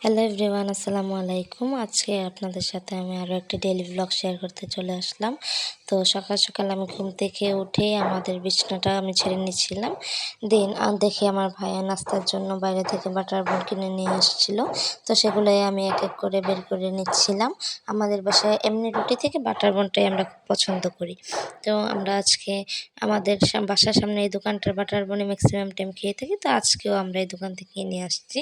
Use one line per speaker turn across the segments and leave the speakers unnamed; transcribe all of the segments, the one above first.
Hello everyone, আসসালামু আলাইকুম। আজকে আপনাদের সাথে আমি আরও একটি ডেইলি ব্লগ শেয়ার করতে চলে আসলাম। তো সকাল সকাল আমি ঘুম থেকে উঠে আমাদের বিছানাটা আমি ছেড়ে নিচ্ছিলাম। দেন দেখি আমার ভাইয়া নাস্তার জন্য বাইরে থেকে বাটার বন কিনে নিয়ে আসছিল। তো সেগুলোই আমি এক এক করে বের করে নিচ্ছিলাম। আমাদের বাসায় এমনি রুটি থেকে বাটার বনটাই আমরা খুব পছন্দ করি। তো আমরা আজকে আমাদের বাসার সামনে এই দোকানটার বাটার বনে ম্যাক্সিমাম টাইম খেয়ে থাকি। তো আজকেও আমরা এই দোকান থেকে নিয়ে আসছি।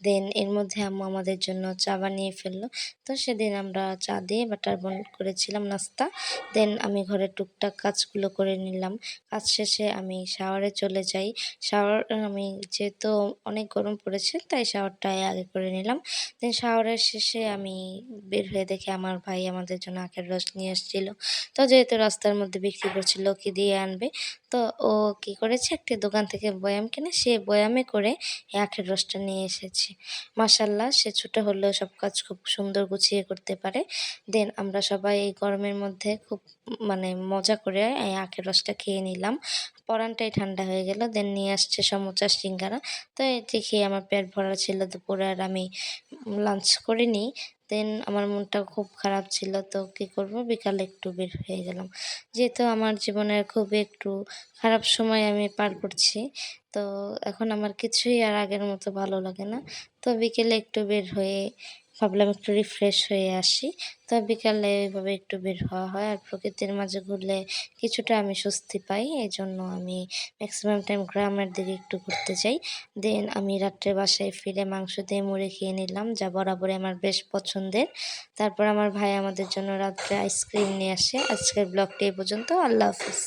দেন এর মধ্যে আম্মু আমাদের জন্য চা বানিয়ে ফেললো। তো সেদিন আমরা চা দিয়ে বাটার বন করেছিলাম নাস্তা। দেন আমি ঘরের টুকটাক কাজগুলো করে নিলাম। কাজ শেষে আমি শাওয়ারে চলে যাই। শাওয়ার আমি যেহেতু অনেক গরম পড়েছে তাই শাওয়ারটাই আগে করে নিলাম। দেন শাওয়ারের শেষে আমি বের হয়ে দেখি আমার ভাই আমাদের জন্য আখের রস নিয়ে এসেছিল। তো যেহেতু রাস্তার মধ্যে বিক্রি করছিল কি দিয়ে আনবে, তো ও কি করেছে একটি দোকান থেকে বয়াম কিনে সে বয়ামে করে এই আখের রসটা নিয়ে এসেছে। মাশাআল্লাহ, সে ছোট হলেও সব কাজ খুব সুন্দর গুছিয়ে করতে পারে। দেন আমরা সবাই এই গরমের মধ্যে খুব মজা করে এই আখের রসটা খেয়ে নিলাম। পরানটাই ঠান্ডা হয়ে গেল। দেন নিয়ে আসছে সমুচা সিঙ্গারা। তো এটি খেয়ে আমার পেট ভরা ছিল। দুপুরে আর আমি লাঞ্চ করিনি। দেন আমার মনটা খুব খারাপ ছিল। তো কী করব, বিকালে একটু বের হয়ে গেলাম। যেহেতু আমার জীবনের খুব একটু খারাপ সময় আমি পার করছি, তো এখন আমার কিছুই আর আগের মতো ভালো লাগে না। তো বিকেলে একটু বের হয়ে ভাবলাম একটু রিফ্রেশ হয়ে আসি। তো বিকালে এভাবে একটু বের হওয়া হয়, আর প্রকৃতির মাঝে ঘুরলে কিছুটা আমি স্বস্তি পাই। এজন্য আমি ম্যাক্সিমাম টাইম গ্রামের দিকে একটু ঘুরতে যাই। দেন আমি রাত্রে বাসায় ফিরে মাংস দিয়ে মুড়ি খেয়ে নিলাম, যা বরাবরই আমার বেশ পছন্দের। তারপর আমার ভাই আমাদের জন্য রাত্রে আইসক্রিম নিয়ে আসে। আজকের ব্লগটি এই পর্যন্ত। আল্লাহ হাফিজ।